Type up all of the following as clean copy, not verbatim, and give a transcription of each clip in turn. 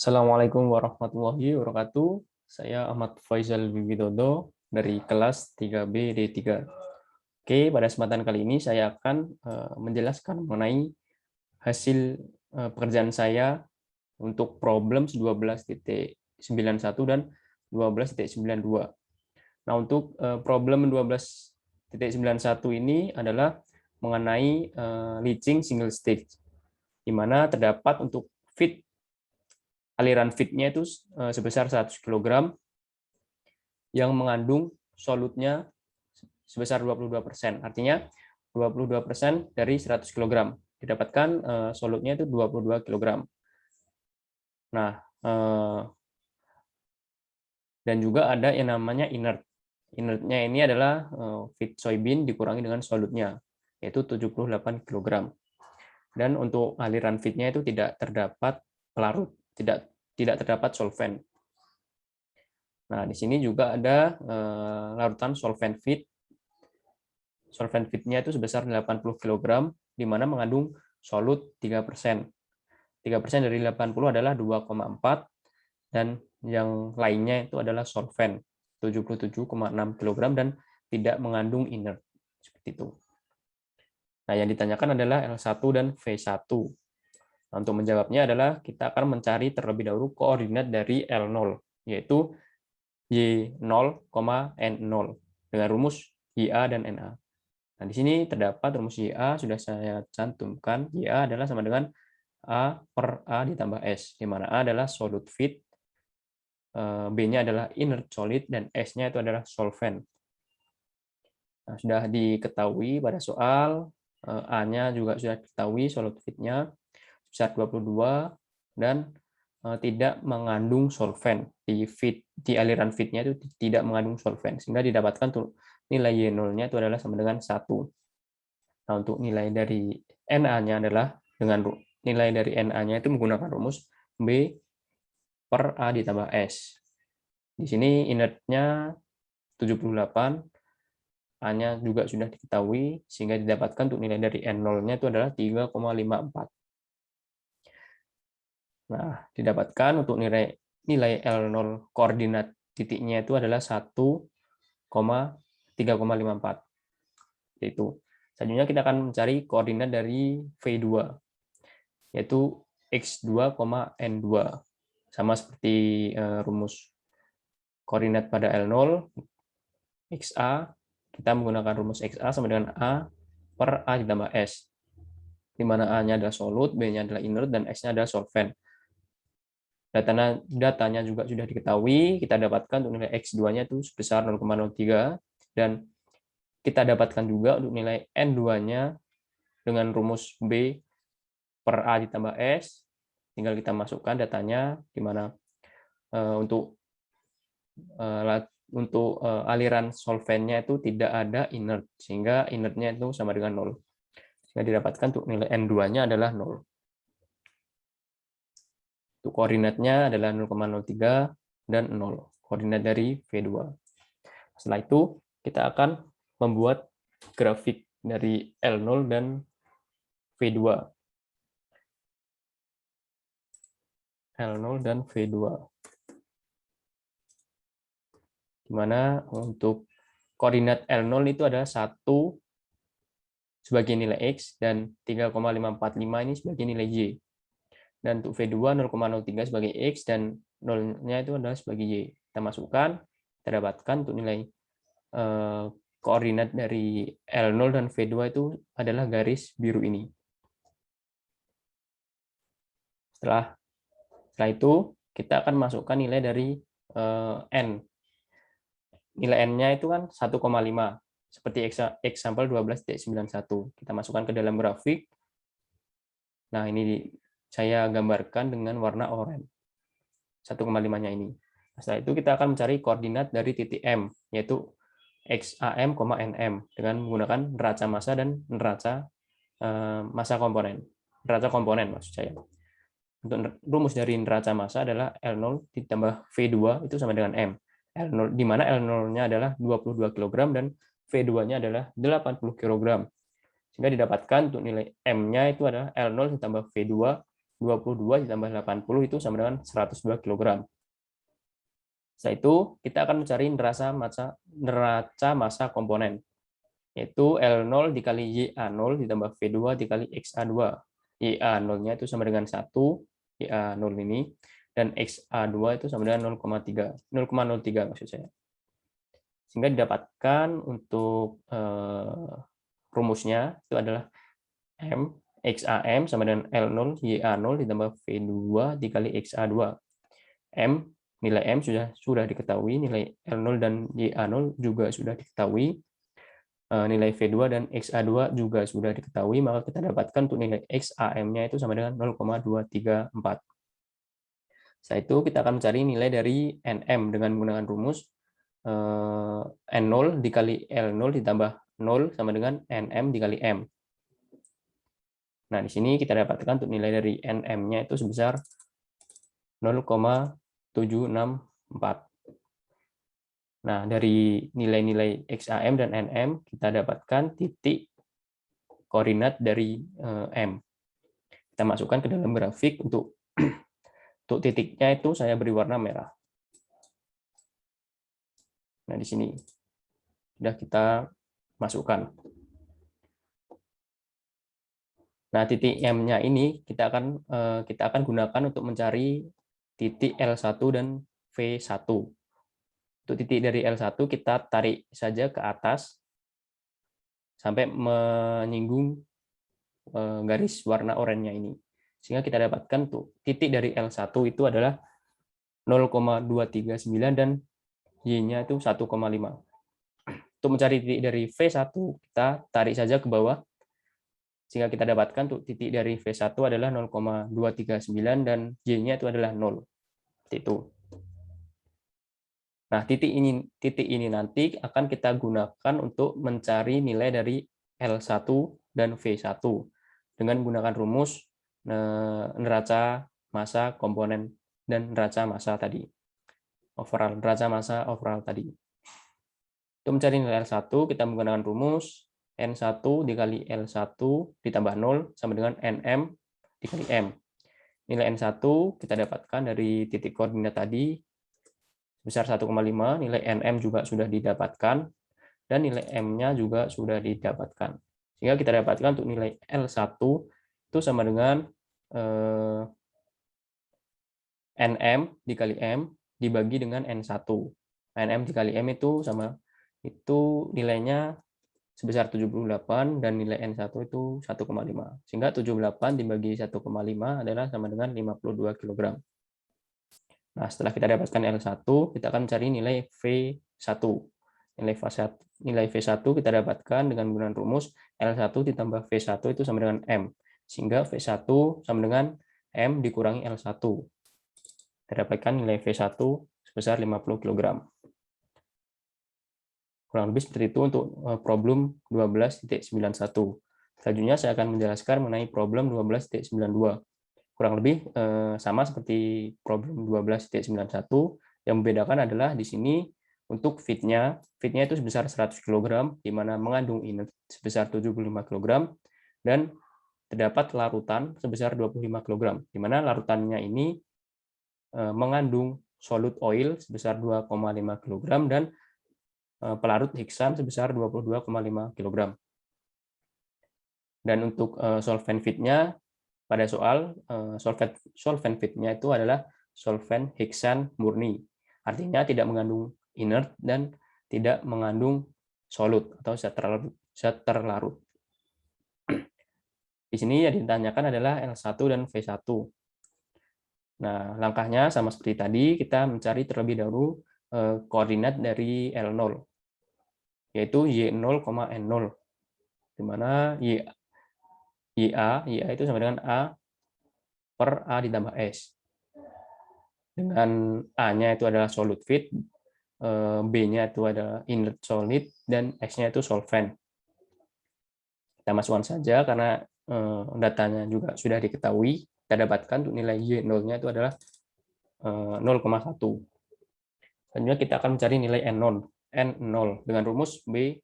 Assalamualaikum warahmatullahi wabarakatuh. Saya Ahmad Faizal Wiwidodo dari kelas 3B D3. Oke, pada kesempatan kali ini saya akan menjelaskan mengenai hasil pekerjaan saya untuk problem 12.91 dan 12.92. Nah, untuk problem 12.91 ini adalah mengenai leaching single stage, di mana terdapat untuk feed aliran feed-nya itu sebesar 100 kg yang mengandung solutnya sebesar 22%. Artinya 22% dari 100 kg. Didapatkan solutnya itu 22 kg. Nah, dan juga ada yang namanya inert. Inertnya ini adalah feed soybean dikurangi dengan solutnya, yaitu 78 kg. Dan untuk aliran feed-nya itu tidak terdapat pelarut, tidak terdapat solvent. Nah, di sini juga ada larutan solvent feed. Solvent feed-nya itu sebesar 80 kg, di mana mengandung solut 3%. 3% dari 80 adalah 2,4, dan yang lainnya itu adalah solvent, 77,6 kg, dan tidak mengandung inert. Seperti itu. Nah, yang ditanyakan adalah L1 dan V1. Nah, untuk menjawabnya adalah kita akan mencari terlebih dahulu koordinat dari L0, yaitu Y0, N0 dengan rumus YA dan NA. Nah, di sini terdapat rumus YA sudah saya cantumkan. YA adalah sama dengan A per A ditambah S, di mana A adalah solute feed, B-nya adalah inert solid, dan S-nya itu adalah solvent. Nah, sudah diketahui pada soal, A-nya juga sudah diketahui solute feed-nya sebesar 22 dan tidak mengandung solvent di aliran feed-nya itu tidak mengandung solvent, sehingga didapatkan nilai Y0-nya itu adalah sama dengan 1. Nah, untuk nilai dari NA-nya adalah dengan nilai dari NA-nya itu menggunakan rumus B per A ditambah S. Di sini inertnya 78, A-nya juga sudah diketahui, sehingga didapatkan untuk nilai dari N0-nya itu adalah 3,54. Nah, didapatkan untuk nilai L0 koordinat titiknya itu adalah 1,3,54. Yaitu selanjutnya kita akan mencari koordinat dari V2, yaitu X2, N2. Sama seperti rumus koordinat pada L0, XA, kita menggunakan rumus XA sama dengan A per A ditambah S, di mana A-nya adalah solute, B-nya adalah inert, dan S-nya adalah solvent. Datanya juga sudah diketahui, kita dapatkan untuk nilai X2-nya itu sebesar 0,03, dan kita dapatkan juga untuk nilai N2-nya dengan rumus B per A ditambah S. Tinggal kita masukkan datanya, di mana untuk aliran solventnya itu tidak ada inert, sehingga inertnya itu sama dengan 0. Sehingga didapatkan untuk nilai N2-nya adalah 0. Untuk koordinatnya adalah 0,03 dan 0. Koordinat dari V2. Setelah itu, kita akan membuat grafik dari L0 dan V2. L0 dan V2. Di mana untuk koordinat L0 itu adalah 1 sebagai nilai X dan 3,545 ini sebagai nilai Y. Dan untuk V2 0,03 sebagai X dan 0-nya itu adalah sebagai Y. Kita masukkan, kita dapatkan untuk nilai koordinat dari L0 dan V2 itu adalah garis biru ini. Setelah itu, kita akan masukkan nilai dari N. Nilai N-nya itu kan 1,5, seperti example 12.91. Kita masukkan ke dalam grafik. Nah, ini saya gambarkan dengan warna oranye. 1,5-nya ini. Setelah itu kita akan mencari koordinat dari titik M, yaitu XAM, NM, dengan menggunakan neraca massa dan neraca massa komponen. Neraca komponen maksud saya. Untuk rumus dari neraca massa adalah L0 ditambah V2 itu sama dengan M. L0, di mana L0-nya adalah 22 kg dan V2-nya adalah 80 kg. Sehingga didapatkan untuk nilai M-nya itu adalah L0 ditambah V2 22 ditambah 80 itu sama dengan 102 kg. Setelah itu kita akan mencari neraca massa komponen, yaitu L0 dikali YA0 ditambah V2 dikali XA2. YA0-nya itu sama dengan 1, YA0 ini, dan XA2 itu sama dengan 0,03 maksud saya. Sehingga didapatkan untuk rumusnya itu adalah M XAM sama dengan L0 YA0 ditambah V2 dikali XA2. Nilai M sudah diketahui, nilai L0 dan YA0 juga sudah diketahui, nilai V2 dan XA2 juga sudah diketahui, maka kita dapatkan untuk nilai XAM-nya itu sama dengan 0,234. Setelah itu kita akan mencari nilai dari NM dengan menggunakan rumus N0 dikali L0 ditambah 0 sama dengan NM dikali M. Nah, di sini kita dapatkan untuk nilai dari NM-nya itu sebesar 0,764. Nah, dari nilai-nilai XAM dan NM, kita dapatkan titik koordinat dari M. Kita masukkan ke dalam grafik untuk titiknya itu saya beri warna merah. Nah, di sini sudah kita masukkan. Nah, titik M-nya ini kita akan gunakan untuk mencari titik L1 dan V1. Untuk titik dari L1 kita tarik saja ke atas sampai menyinggung garis warna oranye ini. Sehingga kita dapatkan tuh titik dari L1 itu adalah 0,239 dan Y-nya itu 1,5. Untuk mencari titik dari V1 kita tarik saja ke bawah sehingga kita dapatkan tuh titik dari V1 adalah 0,239 dan Y-nya itu adalah 0. Seperti itu. Nah, titik ini nanti akan kita gunakan untuk mencari nilai dari L1 dan V1 dengan menggunakan rumus neraca massa komponen dan neraca massa tadi. Neraca massa overall tadi. Untuk mencari nilai L1 kita menggunakan rumus N1 dikali L1 ditambah 0 sama dengan NM dikali M. Nilai N1 kita dapatkan dari titik koordinat tadi sebesar 1,5, nilai NM juga sudah didapatkan, dan nilai M-nya juga sudah didapatkan. Sehingga kita dapatkan untuk nilai L1 itu sama dengan NM dikali M dibagi dengan N1. NM dikali M itu nilainya sebesar 78 dan nilai N1 itu 1,5. Sehingga 78 dibagi 1,5 adalah sama dengan 52 kg. Nah, setelah kita dapatkan L1, kita akan cari nilai V1. Nilai V1 kita dapatkan dengan menggunakan rumus L1 ditambah V1 itu sama dengan M. Sehingga V1 sama dengan M dikurangi L1. Kita dapatkan nilai V1 sebesar 50 kg. Kurang lebih seperti itu untuk problem 12.91. Selanjutnya saya akan menjelaskan mengenai problem 12.92. Kurang lebih sama seperti problem 12.91. Yang membedakan adalah di sini untuk fitnya itu sebesar 100 kg, di mana mengandung inert sebesar 75 kg, dan terdapat larutan sebesar 25 kg, di mana larutannya ini mengandung solute oil sebesar 2,5 kg dan pelarut heksan sebesar 22,5 kg. Dan untuk solvent fitnya pada soal solvent fitnya itu adalah solvent heksan murni. Artinya tidak mengandung inert dan tidak mengandung solut atau zat terlarut. Di sini yang ditanyakan adalah L1 dan V1. Nah, langkahnya sama seperti tadi, kita mencari terlebih dahulu koordinat dari L0, yaitu Y0, N0, di mana YA itu sama dengan A per A ditambah S. Dengan A-nya itu adalah solute fit, B-nya itu adalah inert solid, dan X-nya itu solvent. Kita masukkan saja karena datanya juga sudah diketahui. Kita dapatkan untuk nilai Y0-nya itu adalah 0,1. Selanjutnya kita akan mencari nilai N0 dengan rumus B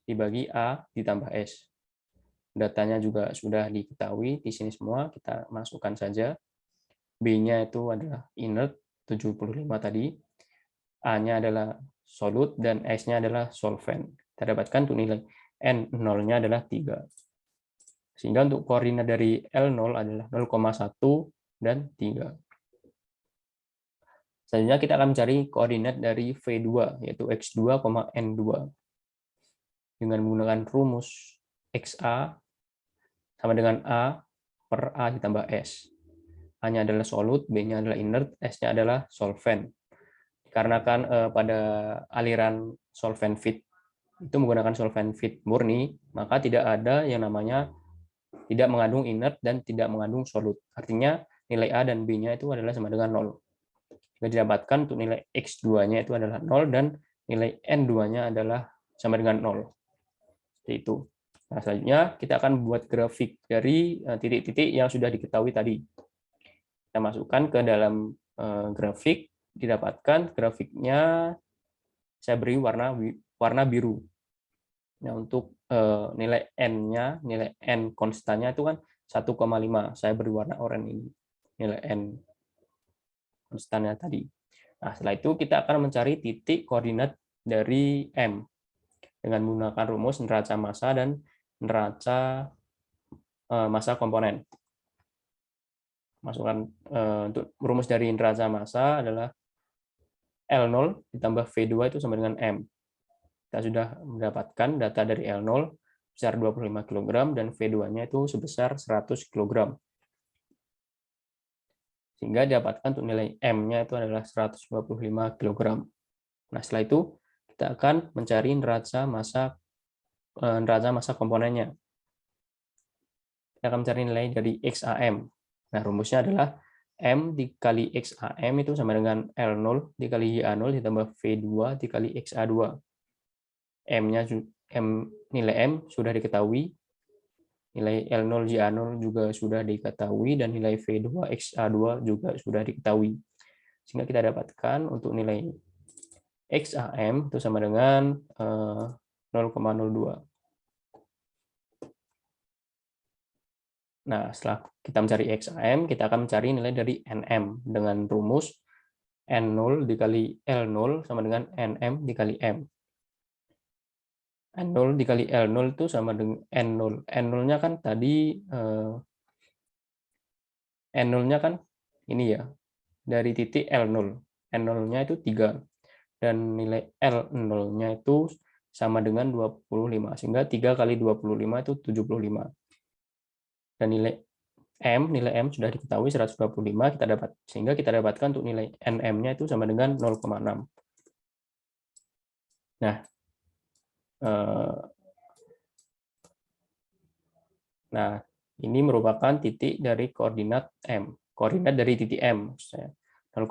dibagi A ditambah S. datanya juga sudah diketahui di sini semua, kita masukkan saja. B-nya itu adalah inert 75 tadi, A-nya adalah solute, dan S-nya adalah solvent. Kita dapatkan untuk nilai N0-nya adalah 3. Sehingga untuk koordinat dari L0 adalah 0,1 dan 3. Selanjutnya kita akan mencari koordinat dari V2, yaitu X2, N2. Dengan menggunakan rumus XA sama dengan A per A ditambah S. A-nya adalah solute, B-nya adalah inert, S-nya adalah solvent. Dikarenakan pada aliran solvent fit itu menggunakan solvent fit murni, maka tidak ada yang namanya tidak mengandung inert dan tidak mengandung solute. Artinya nilai A dan B-nya itu adalah sama dengan 0. Jika didapatkan untuk nilai X2-nya itu adalah 0 dan nilai N2-nya adalah sama dengan 0. Seperti itu. Nah, selanjutnya kita akan membuat grafik dari titik-titik yang sudah diketahui tadi. Kita masukkan ke dalam grafik, didapatkan grafiknya saya beri warna biru. Nah, untuk nilai N-nya, nilai N konstannya itu kan 1,5. Saya beri warna oranye ini. Nilai N konstannya tadi. Nah, setelah itu kita akan mencari titik koordinat dari M dengan menggunakan rumus neraca massa dan neraca massa komponen. Masukkan untuk rumus dari neraca massa adalah L0 ditambah V2 itu sama dengan M. Kita sudah mendapatkan data dari L0 sebesar 25 kg dan V2-nya itu sebesar 100 kg. Sehingga didapatkan untuk nilai M-nya itu adalah 125 kg. Nah, setelah itu kita akan mencari neraca massa komponennya. Kita akan mencari nilai dari XAM. Nah, rumusnya adalah M dikali XAM itu sama dengan L0 dikali YA0 ditambah V2 dikali XA2. Nilai M sudah diketahui, nilai L0 YA0 juga sudah diketahui, dan nilai V2 XA2 juga sudah diketahui. Sehingga kita dapatkan untuk nilai XAM itu sama dengan 0,02. Nah, setelah kita mencari XAM, kita akan mencari nilai dari NM dengan rumus N0 dikali L0 sama dengan NM dikali M. N0 dikali L0 itu sama dengan N0. N0-nya kan tadi, N0-nya kan ini ya, dari titik L0. N0-nya itu 3. Dan nilai L0-nya itu sama dengan 25. Sehingga 3 kali 25 itu 75. Dan nilai M sudah diketahui 125 kita dapat, sehingga kita dapatkan untuk nilai NM-nya itu sama dengan 0,6. Nah, ini merupakan titik dari koordinat M. Koordinat dari titik M 0,6,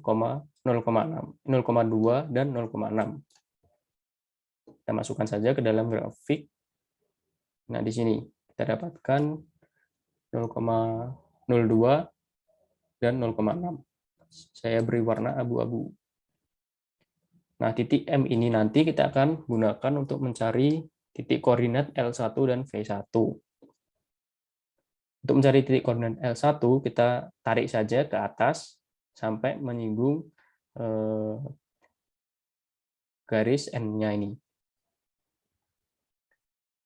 0,2 dan 0,6. Kita masukkan saja ke dalam grafik. Nah, di sini kita dapatkan 0,02 dan 0,6. Saya beri warna abu-abu. Nah, titik M ini nanti kita akan gunakan untuk mencari titik koordinat L1 dan V1. Untuk mencari titik koordinat L1, kita tarik saja ke atas sampai menyinggung garis N-nya ini.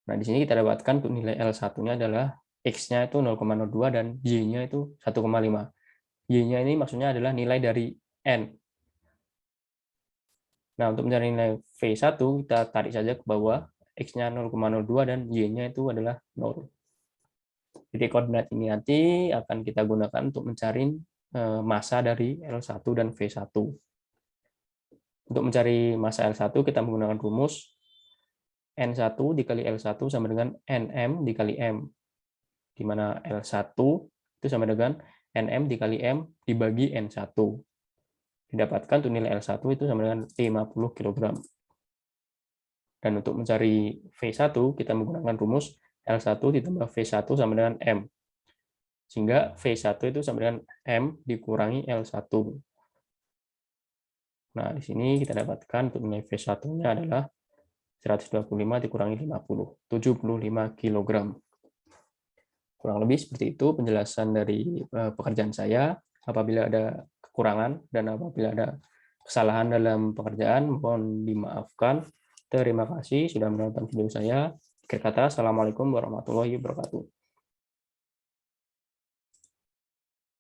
Nah, di sini kita dapatkan untuk nilai L1-nya adalah X-nya itu 0,02 dan Y-nya itu 1,5. Y-nya ini maksudnya adalah nilai dari N. Nah, untuk mencari nilai V1, kita tarik saja ke bawah. X-nya 0,02 dan Y-nya itu adalah 0. Titik koordinat ini nanti akan kita gunakan untuk mencari massa dari L1 dan V1. Untuk mencari massa L1, kita menggunakan rumus N1 dikali L1 sama dengan NM dikali M, di mana L1 itu sama dengan NM dikali M dibagi N1. Didapatkan untuk nilai L1 itu sama dengan 50 kg. Dan untuk mencari V1, kita menggunakan rumus L1 ditambah V1 sama dengan M. Sehingga V1 itu sama dengan M dikurangi L1. Nah, di sini kita dapatkan untuk nilai V1-nya adalah 125 dikurangi 50, 75 kg. Kurang lebih seperti itu penjelasan dari pekerjaan saya. Apabila ada kekurangan dan apabila ada kesalahan dalam pekerjaan, mohon dimaafkan. Terima kasih sudah menonton video saya. Akhir kata, Assalamualaikum warahmatullahi wabarakatuh.